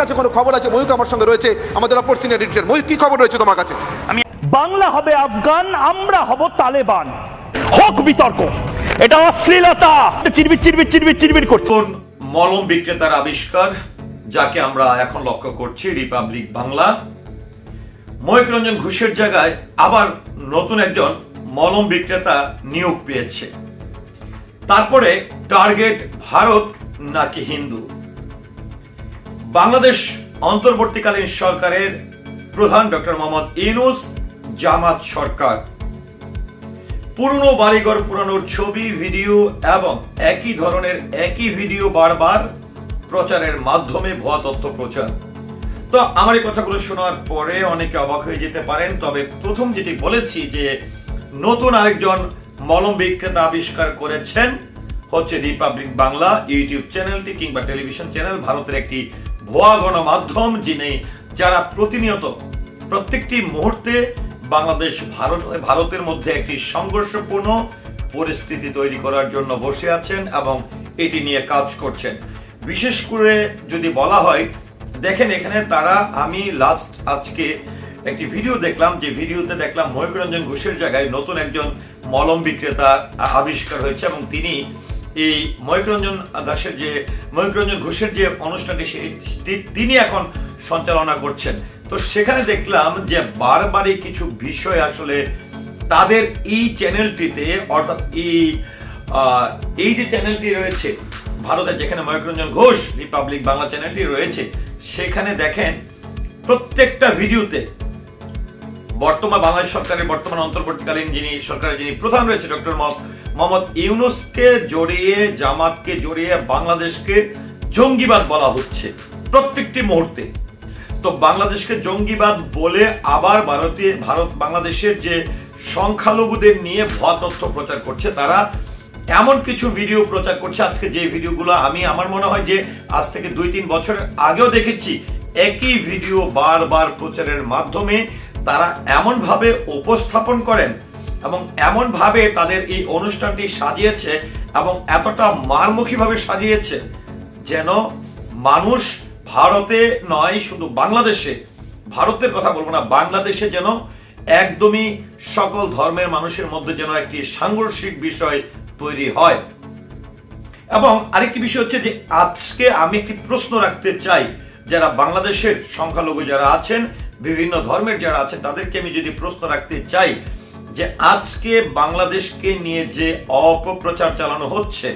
কাছে কোনো খবর আছে? ময়ূক আমার সঙ্গে রয়েছে, আমাদের অপর সিনিয়র এডিটর। ময়ূক, কি খবর রয়েছে তোমার কাছে? বাংলা হবে আফগান, আমরা হব তালেবান, হোক বিতর্ক। এটা অশ্লীলতা, চিরবির চিরবির চিরবির চিরবির করছে। মলম বিক্রেতার আবিষ্কার, যাকে আমরা এখন লক্ষ্য করছি রিপাবলিক বাংলা। ময়ূক রঞ্জন ঘোষের জায়গায় আবার নতুন একজন মলম বিক্রেতা নিয়োগ পেয়েছে। তারপরে টার্গেট ভারত নাকি হিন্দু? বাংলাদেশ অন্তর্বর্তীকালীন সরকারের প্রধান ডক্টর মোহাম্মদ ইউনূস, জামাত সরকার পুরনো বাড়িঘর পুরানোর ছবি, ভিডিও এবং একই ধরনের একই ভিডিও বারবার প্রচারের মাধ্যমে ভুয়া তথ্য প্রচার। তো আমার এই কথাগুলো শোনার পরে অনেকে অবাক হয়ে যেতে পারেন, তবে প্রথম যেটি বলেছি যে নতুন আরেকজন মলম বিক্রেতা আবিষ্কার করেছেন হচ্ছে রিপাবলিক বাংলা ইউটিউব চ্যানেলটি কিংবা টেলিভিশন চ্যানেল, ভারতের একটি ভুয়া গণমাধ্যম, যিনি যারা প্রতিনিয়ত প্রত্যেকটি মুহূর্তে বাংলাদেশ ভারতের মধ্যে একটি সংঘর্ষপূর্ণ পরিস্থিতি তৈরি করার জন্য বসে আছেন এবং এটি নিয়ে কাজ করছেন। বিশেষ করে যদি বলা হয়, দেখেন এখানে তারা, আমি আজকে একটি ভিডিও দেখলাম, যে ভিডিওতে দেখলাম ময়ূক রঞ্জন ঘোষের জায়গায় নতুন একজন মলম বিক্রেতা আবিষ্কার হয়েছে এবং তিনি এই ময়ূক রঞ্জন ঘোষের যে অনুষ্ঠানটি তিনি এখন সঞ্চালনা করছেন। তো সেখানে দেখলাম যে বারবারই কিছু বিষয় আসলে তাদের এই চ্যানেলটিতে, অর্থাৎ এই যে চ্যানেলটি রয়েছে ভারতের, যেখানে ময়ূক রঞ্জন ঘোষ রিপাবলিক বাংলা চ্যানেলটি রয়েছে, সেখানে দেখেন প্রত্যেকটা ভিডিওতে বর্তমান বাংলাদেশ সরকারের বর্তমান অন্তর্বর্তীকালীন সরকারের যিনি প্রধান রয়েছে ডক্টর মোহাম্মদ ইউনূসকে জড়িয়ে, জামাতকে জড়িয়ে বাংলাদেশকে জঙ্গিবাদ বলা হচ্ছে প্রত্যেকটি মুহূর্তে। তো বাংলাদেশকে জঙ্গিবাদ বলে আবার বাংলাদেশের যে সংখ্যালঘুদের নিয়ে ভুয়া তথ্য প্রচার করছে, তারা এমন কিছু ভিডিও প্রচার করছে আজকে যে ভিডিওগুলো আমি, আমার মনে হয় যে আজ থেকে 2-3 বছর আগেও দেখেছি। একই ভিডিও বারবার প্রচারের মাধ্যমে তারা এমন ভাবে উপস্থাপন করেন এবং এমন ভাবে তাদের এই অনুষ্ঠানটি সাজিয়েছে এবং এতটা মারমুখী ভাবে সাজিয়েছে যেন মানুষ ভারতে নয়, শুধু বাংলাদেশে, ভারতের কথা বলবো না, বাংলাদেশে যেন একদমই সকল ধর্মের মানুষের মধ্যে যেন একটি সাংঘর্ষিক বিষয় তৈরি হয়। এবং আরেকটি বিষয় হচ্ছে যে আজকে আমি একটি প্রশ্ন রাখতে চাই, যারা বাংলাদেশের সংখ্যালঘু যারা আছেন, বিভিন্ন ধর্মের যারা আছেন, তাদেরকে আমি যদি প্রশ্ন রাখতে চাই যে আজকে বাংলাদেশকে নিয়ে যে অপপ্রচার চালানো হচ্ছে,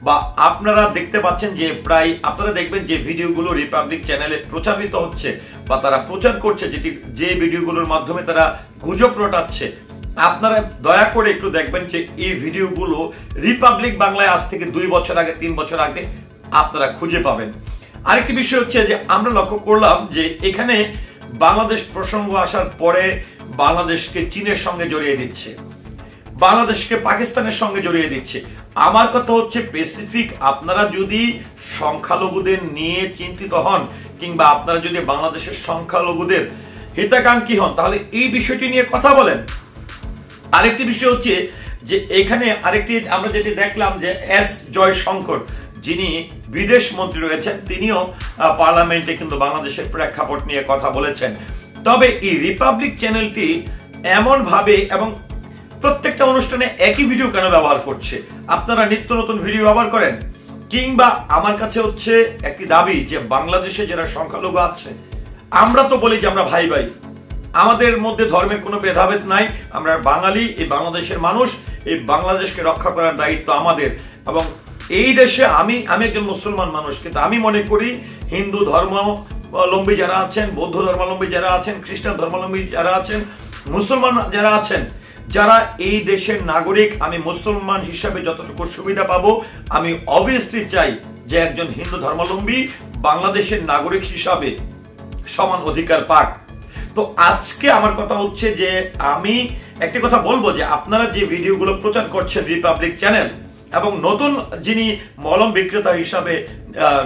বা আপনারা দেখতে পাচ্ছেন যে প্রায় আপনারা দেখবেন যে ভিডিওগুলো রিপাবলিক চ্যানেলে প্রচারিত হচ্ছে বা তারা প্রচার করছে, যে ভিডিওগুলোর মাধ্যমে তারা গুজব রটাচ্ছে, আপনারা দয়া করে একটু দেখবেন যে এই ভিডিওগুলো রিপাবলিক বাংলায় আজ থেকে 2 বছর আগে, 3 বছর আগে আপনারা খুঁজে পাবেন। আরেকটি বিষয় হচ্ছে যে আমরা লক্ষ্য করলাম যে এখানে বাংলাদেশ প্রসঙ্গ আসার পরে বাংলাদেশকে চীনের সঙ্গে জড়িয়ে দিচ্ছে, বাংলাদেশকে পাকিস্তানের সঙ্গে জড়িয়ে দিচ্ছে। আমার কথা হচ্ছে স্পেসিফিক, আপনারা যদি সংখ্যালঘুদের নিয়ে চিন্তিত হন কিংবা আপনারা যদি বাংলাদেশের সংখ্যালঘুদের হিতাকাঙ্ক্ষী হন, তাহলে এই বিষয়টি নিয়ে কথা বলেন। আরেকটি বিষয় হচ্ছে যে এখানে আরেকটি আমরা যেটি দেখলাম যে এস জয়শঙ্কর, যিনি বিদেশ মন্ত্রী রয়েছেন, তিনিও পার্লামেন্টে কিন্তু বাংলাদেশের প্রেক্ষাপট নিয়ে কথা বলেছেন। তবে এই রিপাবলিক চ্যানেলটি এমন ভাবে এবং প্রত্যেকটা অনুষ্ঠানে একই ভিডিও কেন ব্যবহার করছে? আপনারা নিত্য নতুন ভিডিও ব্যবহার করেন। কিংবা আমার কাছে হচ্ছে একটি দাবি যে বাংলাদেশে যারা সংখ্যালঘু আছে, আমরা তো বলি যে আমরা ভাই ভাই, আমাদের মধ্যে ধর্মের কোনো ভেদাভেদ নাই, আমরা বাঙালি, এই বাংলাদেশের মানুষ, এই বাংলাদেশকে রক্ষা করার দায়িত্ব আমাদের। এবং এই দেশে আমি একজন মুসলমান মানুষ, কিন্তু আমি মনে করি হিন্দু ধর্মাবলম্বী যারা আছেন, বৌদ্ধ ধর্মাবলম্বী যারা আছেন, খ্রিস্টান ধর্মাবলম্বী যারা আছেন, মুসলমান যারা আছেন, যারা এই দেশের নাগরিক, আমি মুসলমান হিসাবে যতটুকু সুবিধা পাবো, আমি অবভিয়াসলি চাই যে একজন হিন্দু ধর্মাবলম্বী বাংলাদেশের নাগরিক হিসাবে সমান অধিকার পাক। তো আজকে আমার কথা হচ্ছে যে আমি একটি কথা বলবো যে আপনারা যে ভিডিওগুলো প্রচার করছেন রিপাবলিক চ্যানেল এবং নতুন যিনি মলম বিক্রেতা হিসাবে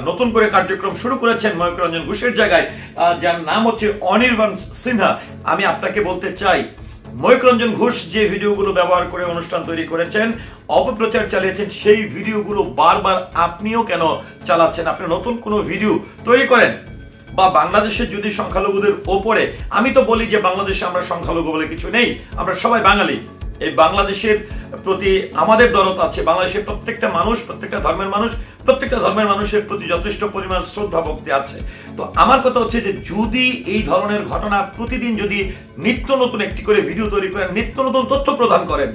নতুন করে কার্যক্রম শুরু করেছেন ময়ূক রঞ্জন ঘোষের জায়গায়, যার নাম হচ্ছে অনির্বাণ সিনহা, আমি আপনাকে বলতে চাই ময়ূক রঞ্জন ঘোষ যে ভিডিওগুলো ব্যবহার করে অনুষ্ঠান তৈরি করেছেন, অপপ্রচার চালিয়েছেন, সেই ভিডিওগুলো বারবার আপনিও কেন চালাচ্ছেন? আপনি নতুন কোনো ভিডিও তৈরি করেন, বা বাংলাদেশে যদি সংখ্যালঘুদের ওপরে, আমি তো বলি যে বাংলাদেশে আমরা সংখ্যালঘু বলে কিছু নেই, আমরা সবাই বাঙালি। এই বাংলাদেশের প্রতি আমাদের দরদ আছে, বাংলাদেশের প্রত্যেকটা মানুষ, প্রত্যেকটা ধর্মের মানুষের প্রতি যথেষ্ট পরিমাণ শ্রদ্ধা ভক্তি আছে। তো আমার কথা হচ্ছে যে যদি এই ধরনের ঘটনা প্রতিদিন যদি নিত্য নতুন একটি করে ভিডিও তৈরি করেন, নিত্য নতুন তথ্য প্রদান করেন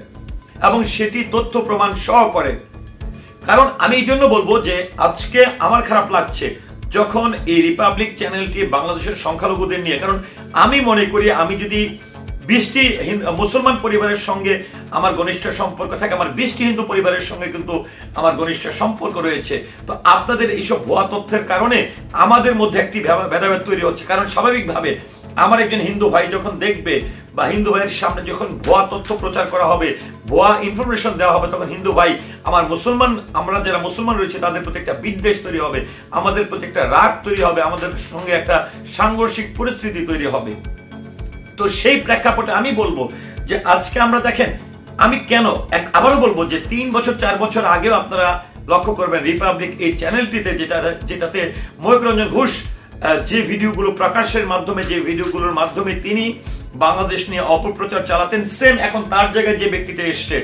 এবং সেটি তথ্য প্রমাণ সহ করেন, কারণ আমি এই জন্য বলবো যে আজকে আমার খারাপ লাগছে যখন এই রিপাবলিক চ্যানেলটি বাংলাদেশের সংখ্যালঘুদের নিয়ে, কারণ আমি মনে করি আমি যদি 20টি মুসলমান পরিবারের সঙ্গে আমার ঘনিষ্ঠ সম্পর্ক থাকে, আমার 20টি হিন্দু পরিবারের সঙ্গে কিন্তু আমার ঘনিষ্ঠ সম্পর্ক রয়েছে। তো আপনাদের এইসব ভুয়া তথ্যের কারণে আমাদের মধ্যে একটি ভেদাভেদ তৈরি হচ্ছে, কারণ স্বাভাবিকভাবে আমার একজন হিন্দু ভাই যখন দেখবে বা হিন্দু ভাইয়ের সামনে যখন ভুয়া তথ্য প্রচার করা হবে, ভুয়া ইনফরমেশন দেওয়া হবে, তখন হিন্দু ভাই আমার মুসলমান, আমরা যারা মুসলমান রয়েছে তাদের প্রতি একটা বিদ্বেষ তৈরি হবে, আমাদের প্রতি একটা রাগ তৈরি হবে, আমাদের সঙ্গে একটা সাংঘর্ষিক পরিস্থিতি তৈরি হবে। তো সেই প্রেক্ষাপটে আমি বলবো যে আজকে আমরা দেখেন, আমি কেন আবারও বলবো যে 3 বছর 4 বছর আগেও আপনারা লক্ষ্য করবেন রিপাবলিক এই চ্যানেলটিতে যেটাতে ময়ূক রঞ্জন ঘোষ যে ভিডিওগুলো প্রকাশের মাধ্যমে, যে ভিডিওগুলোর মাধ্যমে তিনি বাংলাদেশ নিয়ে অপপ্রচার চালাতেন, সেম এখন তার জায়গায় যে ব্যক্তিটা এসছে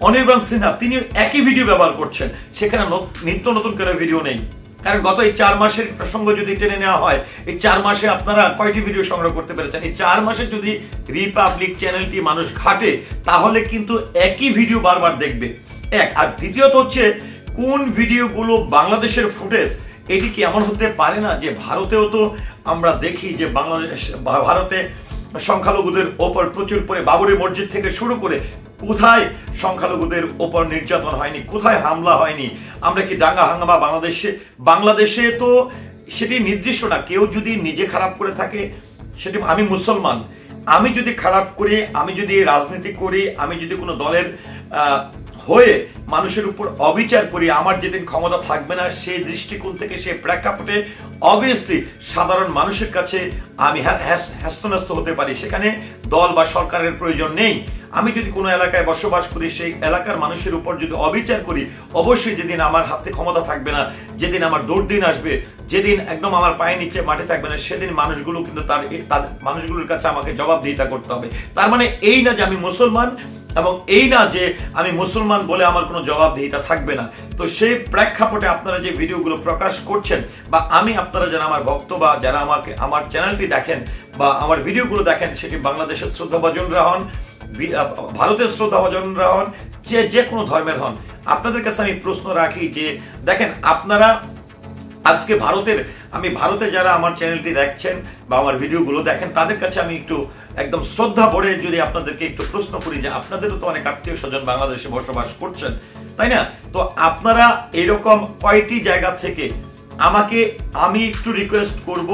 অনির্বাণ সিনহা, তিনি একই ভিডিও ব্যবহার করছেন, সেখানে নিত্য নতুন করে ভিডিও নেই। কারণ গত এই 4 মাসের প্রসঙ্গ যদি টেনে নেওয়া হয়, এই 4 মাসে আপনারা কয়টি ভিডিও সংগ্রহ করতে পেরেছেন? এই 4 মাসে যদি রিপাবলিক চ্যানেলটি মানুষ ঘাটে তাহলে কিন্তু একই ভিডিও বারবার দেখবে, এক। আর দ্বিতীয়ত হচ্ছে কোন ভিডিওগুলো বাংলাদেশের ফুটেজ, এটি কি এমন হতে পারে না যে ভারতেও তো আমরা দেখি যে ভারতে সংখ্যালঘুদের ওপর প্রচুর পরে বাবরি মসজিদ থেকে শুরু করে কোথায় সংখ্যালঘুদের ওপর নির্যাতন হয়নি, কোথায় হামলা হয়নি? আমরা কি দাঙ্গা হাঙ্গামা বাংলাদেশে তো সেটি নির্দিষ্ট না, কেউ যদি নিজে খারাপ করে থাকে, সেটি আমি মুসলমান, আমি যদি খারাপ করি, আমি যদি রাজনীতি করি, আমি যদি কোনো দলের হয়ে মানুষের উপর অবিচার করি, আমার যেদিন ক্ষমতা থাকবে না, সেই দৃষ্টিকোণ থেকে সেই প্রেক্ষাপটে অবভিয়াসলি সাধারণ মানুষের কাছে আমি হ্যাস্তন্যস্ত হতে পারি, সেখানে দল বা সরকারের প্রয়োজন নেই। আমি যদি কোনো এলাকায় বসবাস করি, সেই এলাকার মানুষের উপর যদি অবিচার করি, অবশ্যই যেদিন আমার হাতে ক্ষমতা থাকবে না, যেদিন আমার দুর্দিন আসবে, যেদিন একদম আমার পায়ের নিচে মাটি থাকবে না, সেদিন মানুষগুলো কিন্তু তার মানুষগুলোর কাছে আমাকে জবাবদিহিতা করতে হবে। তার মানে এই না যে আমি মুসলমান, এবং এই না যে আমি মুসলমান বলে আমার কোনো জবাবদিহিতা থাকবে না। তো সেই প্রেক্ষাপটে আপনারা যে ভিডিওগুলো প্রকাশ করছেন, বা আমি, আপনারা যারা আমার ভক্ত বা যারা আমাকে আমার চ্যানেলটি দেখেন বা আমার ভিডিওগুলো দেখেন, সেটি বাংলাদেশের শ্রদ্ধাভাজনরা হন, ভারতের শ্রদ্ধাভাজনরা হন, যে কোনো ধর্মের হন, আপনাদের কাছে আমি প্রশ্ন রাখি যে দেখেন, আপনারা আজকে ভারতে যারা আমার চ্যানেলটি দেখছেন বা আমার ভিডিওগুলো দেখেন, তাদের কাছে আমি একটু একদম শ্রদ্ধা ভরে যদি আপনাদেরকে একটু প্রশ্ন করি যে আপনাদেরও তো অনেক আত্মীয় স্বজন বাংলাদেশে বসবাস করছেন, তাই না? তো আপনারা এরকম কয়টি জায়গা থেকে আমি একটু রিকোয়েস্ট করব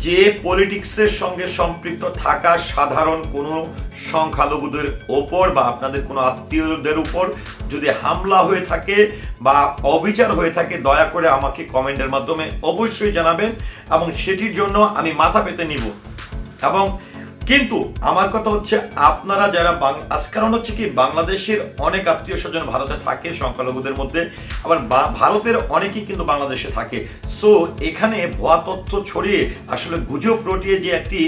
যে পলিটিক্সের সঙ্গে সম্পৃক্ত থাকা সাধারণ কোনো সংখ্যালঘুদের ওপর বা আপনাদের কোনো আত্মীয়দের উপর যদি হামলা হয়ে থাকে বা অবিচার হয়ে থাকে, দয়া করে আমাকে কমেন্টের মাধ্যমে অবশ্যই জানাবেন, এবং সেটির জন্য আমি মাথা পেতে নিব। এবং কিন্তু আমার কথা হচ্ছে আপনারা যারা কারণ হচ্ছে কি, বাংলাদেশের অনেক আত্মীয় স্বজন ভারতে থাকে সংখ্যালঘুদের মধ্যে, আবার ভারতের অনেকেই কিন্তু বাংলাদেশে থাকে। সো এখানে ভুয়া তথ্য ছড়িয়ে আসলে গুজব রটিয়ে যে একটি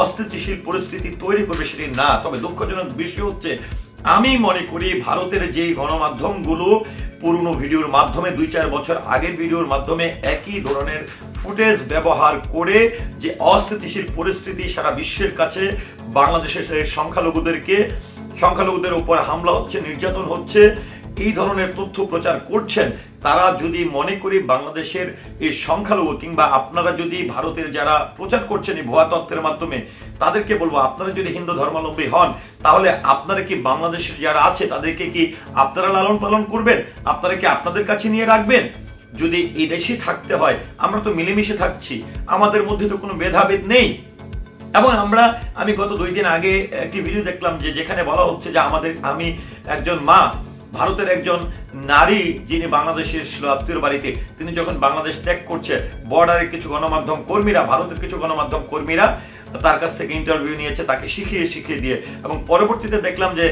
অস্থিতিশীল পরিস্থিতি তৈরি করবে সেটি না। তবে দুঃখজনক বিষয় হচ্ছে, আমি মনে করি ভারতের যে গণমাধ্যমগুলো পুরনো ভিডিওর মাধ্যমে 2-4 বছর আগের ভিডিওর মাধ্যমে একই ধরনের ফুটেজ ব্যবহার করে যে অস্থিতিশীল পরিস্থিতি সারা বিশ্বের কাছে বাংলাদেশের সংখ্যালঘুদের উপর হামলা হচ্ছে, নির্যাতন হচ্ছে, এই ধরনের তথ্য প্রচার করছেন, তারা যদি মনে করি বাংলাদেশের এই সংখ্যালঘু কিংবা আপনারা যদি ভারতের যারা প্রচার করছেন এই ভুয়া তথ্যের মাধ্যমে, তাদেরকে বলবো আপনারা যদি হিন্দু ধর্মাবলম্বী হন, তাহলে আপনারা কি বাংলাদেশের যারা আছে তাদেরকে কি আপনারা লালন পালন করবেন? আপনারা কি আপনাদের কাছে নিয়ে রাখবেন? যদি এই দেশে থাকতে হয়, আমরা তো মিলেমিশে থাকছি, আমাদের মধ্যে তো কোনো ভেদাভেদ নেই। এবং আমি গত 2 দিন আগে একটি ভিডিও দেখলাম যেখানে বলা হচ্ছে যে আমি একজন মা, ভারতের একজন নারী যিনি বাংলাদেশে ছিল আত্মীয়র বাড়িতে, তিনি যখন বাংলাদেশ ত্যাগ করছে, বর্ডারের কিছু গণমাধ্যম কর্মীরা, ভারতের কিছু গণমাধ্যম কর্মীরা তার কাছ থেকে ইন্টারভিউ নিয়েছে, তাকে শিখিয়ে দিয়ে, এবং পরবর্তীতে দেখলাম যে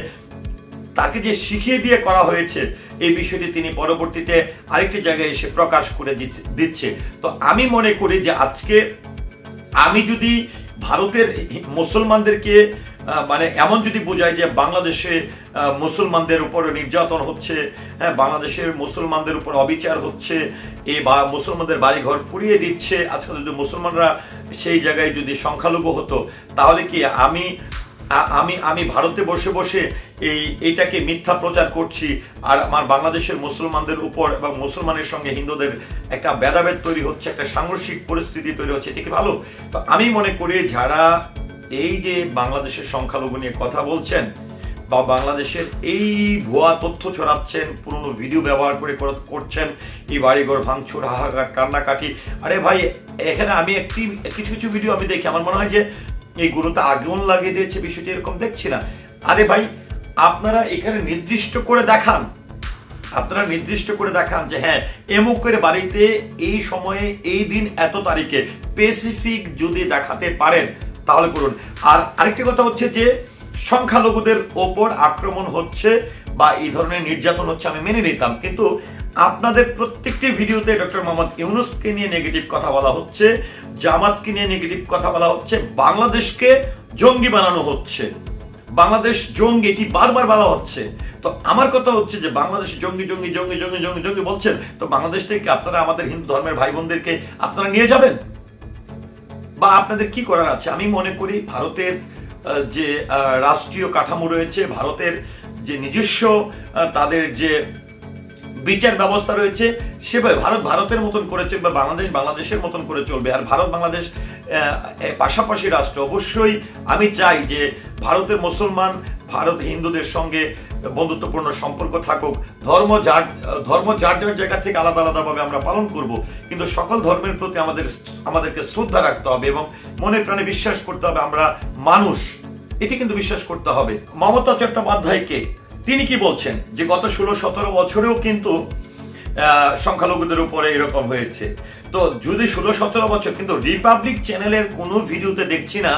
তাকে যে শিখিয়ে দিয়ে করা হয়েছে এই বিষয়টি তিনি পরবর্তীতে আরেকটি জায়গায় এসে প্রকাশ করে দিচ্ছে। তো আমি মনে করি যে আজকে আমি যদি ভারতের মুসলমানদেরকে মানে এমন যদি বোঝাই যে বাংলাদেশে মুসলমানদের উপর নির্যাতন হচ্ছে, হ্যাঁ, বাংলাদেশের মুসলমানদের উপর অবিচার হচ্ছে, এই মুসলমানদের বাড়িঘর পুড়িয়ে দিচ্ছে, আজকাল যদি মুসলমানরা সেই জায়গায় যদি সংখ্যালঘু হতো, তাহলে কি আমি আমি আমি ভারতে বসে বসে এইটাকে মিথ্যা প্রচার করছি, আর আমার বাংলাদেশের মুসলমানদের উপর এবং মুসলমানের সঙ্গে হিন্দুদের একটা ভেদাভেদ তৈরি হচ্ছে, একটা সাংঘর্ষিক পরিস্থিতি তৈরি হচ্ছে, এটা কি ভালো? তো আমি মনে করি যারা এই যে বাংলাদেশের সংখ্যালঘু নিয়ে কথা বলছেন বা বাংলাদেশের এই ভুয়া তথ্য ছড়াচ্ছেন, পুরনো ভিডিও ব্যবহার করে করছেন, এই বাড়িঘর ভাঙচুর, হাহাকার, কান্নাকাটি, আরে ভাই এখানে আমি কিছু কিছু ভিডিও আমি দেখি, আমার মনে হয় যে এইগুলোতে আগুন লাগিয়ে দিয়েছে, বিষয়টি এরকম দেখছি না। আরে ভাই আপনারা এখানে নির্দিষ্ট করে দেখান, আপনারা নির্দিষ্ট করে দেখান যে হ্যাঁ এমুকের বাড়িতে এই সময়ে এই দিন এত তারিখে, স্পেসিফিক যদি দেখাতে পারেন তাহলে করুন। আর আরেকটি কথা হচ্ছে যে সংখ্যালঘুদের ওপর আক্রমণ হচ্ছে বা এই ধরনের নির্যাতন হচ্ছে আমি মেনে নিতাম, কিন্তু আপনাদের প্রত্যেকটি ভিডিওতে ডক্টর মোহাম্মদ ইউনূসকে নিয়ে নেগেটিভ কথা বলা হচ্ছে, জামাতকে নিয়ে নেগেটিভ কথা বলা হচ্ছে, বাংলাদেশকে জঙ্গি বানানো হচ্ছে, বাংলাদেশ জঙ্গি, এটি বারবার বলা হচ্ছে। তো আমার কথা হচ্ছে যে বাংলাদেশ জঙ্গি জঙ্গি জঙ্গি জঙ্গি জঙ্গি জঙ্গি বলছেন, তো বাংলাদেশ থেকে আপনারা আমাদের হিন্দু ধর্মের ভাই বোনদেরকে আপনারা নিয়ে যাবেন বা আপনাদের কি করার আছে? আমি মনে করি ভারতের যে রাষ্ট্রীয় কাঠামো রয়েছে, ভারতের যে নিজস্ব তাদের যে বিচার ব্যবস্থা রয়েছে, সেভাবে ভারত ভারতের মতন করে চলবে, বাংলাদেশ বাংলাদেশের মতন করে চলবে। আর ভারত বাংলাদেশ পাশাপাশি রাষ্ট্র। অবশ্যই আমি চাই যে ভারতের মুসলমান ভারত হিন্দুদের সঙ্গে বন্ধুত্বপূর্ণ সম্পর্ক থাকুক, ধর্ম যার যার জায়গা থেকে আলাদা আলাদাভাবে আমরা পালন করব, কিন্তু সকল ধর্মের প্রতি আমাদেরকে শ্রদ্ধা রাখতে হবে এবং মনে প্রাণে বিশ্বাস করতে হবে আমরা মানুষ, এটি কিন্তু বিশ্বাস করতে হবে। মমতা চট্টোপাধ্যায়কে তিনি কি বলছেন যে গত 16-17 বছরেও কিন্তু সংখ্যালঘুদের উপরে এরকম হয়েছে। তো যদি 16-17 বছর, কিন্তু রিপাবলিক চ্যানেলের কোনো ভিডিওতে দেখছি না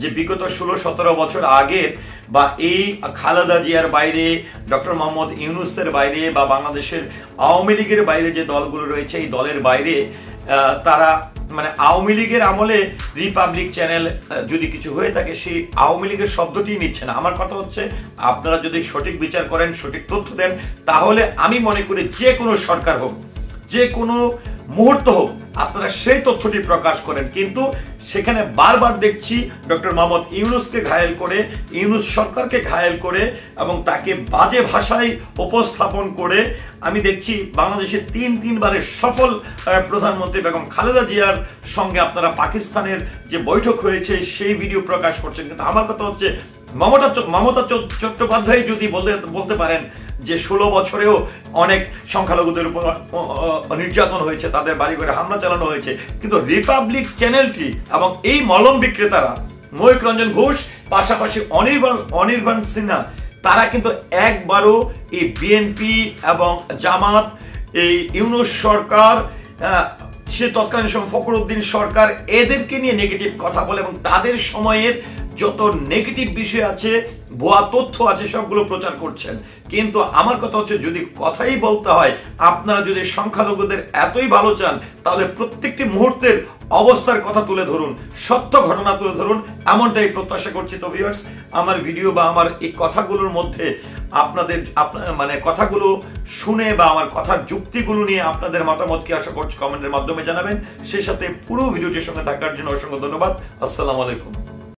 যে বিগত 16-17 বছর আগের বা এই খালেদা জিয়ার বাইরে, ডক্টর মোহাম্মদ ইউনূসের বাইরে বা বাংলাদেশের আওয়ামী লীগের বাইরে যে দলগুলো রয়েছে, এই দলের বাইরে তারা মানে আওয়ামী লীগের আমলে রিপাবলিক চ্যানেল যদি কিছু হয়ে থাকে সেই আওয়ামী লীগের শব্দটি নিচ্ছে না। আমার কথা হচ্ছে আপনারা যদি সঠিক বিচার করেন, সঠিক তথ্য দেন, তাহলে আমি মনে করি যে কোনো সরকার হোক, যে কোনো মুহূর্ত হোক, আপনারা সেই তথ্যটি প্রকাশ করেন। কিন্তু সেখানে বারবার দেখছি ডক্টর মোহাম্মদ ইউনূসকে ঘায়েল করে, ইউনূস সরকারকে ঘায়েল করে এবং তাকে বাজে ভাষায় উপস্থাপন করে আমি দেখছি বাংলাদেশের তিনবারের সফল প্রধানমন্ত্রী বেগম খালেদা জিয়ার সঙ্গে আপনারা পাকিস্তানের যে বৈঠক হয়েছে সেই ভিডিও প্রকাশ করছেন। কিন্তু আমার কথা হচ্ছে মমতা চট্টোপাধ্যায় যদি বলতে পারেন যে 16 বছরেও অনেক সংখ্যালঘুদের উপর নির্যাতন হয়েছে, তাদের বাড়ি ঘরে হামলা চালানো হয়েছে, কিন্তু রিপাবলিক চ্যানেলটি এবং এই মলম বিক্রেতারা ময়ূক রঞ্জন ঘোষ পাশাপাশি অনির্বাণ সিনহা তারা কিন্তু একবারও এই বিএনপি এবং জামাত, এই ইউনূস সরকার, সে তৎকালীন সময় ফখরুদ্দিন সরকার, এদেরকে নিয়ে নেগেটিভ কথা বলে এবং তাদের সময়ের যত নেগেটিভ বিষয় আছে, ভুয়া তথ্য আছে, সবগুলো প্রচার করছেন। কিন্তু আমার কথা হচ্ছে যদি কথাই বলতে হয়, আপনারা যদি সংখ্যালঘুদের এতই ভালো চান, তাহলে প্রত্যেকটি মুহূর্তের অবস্থার কথা তুলে ধরুন, সত্য ঘটনা তুলে ধরুন, এমনটাই প্রত্যাশা করছি। তো ভিউয়ার্স, আমার ভিডিও বা আমার এই কথাগুলোর মধ্যে আপনাদের মানে কথাগুলো শুনে বা আমার কথার যুক্তিগুলো নিয়ে আপনাদের মতামত কি আশা করছি কমেন্টের মাধ্যমে জানাবেন। সেই সাথে পুরো ভিডিওটির সঙ্গে থাকার জন্য অসংখ্য ধন্যবাদ। আসসালামু আলাইকুম।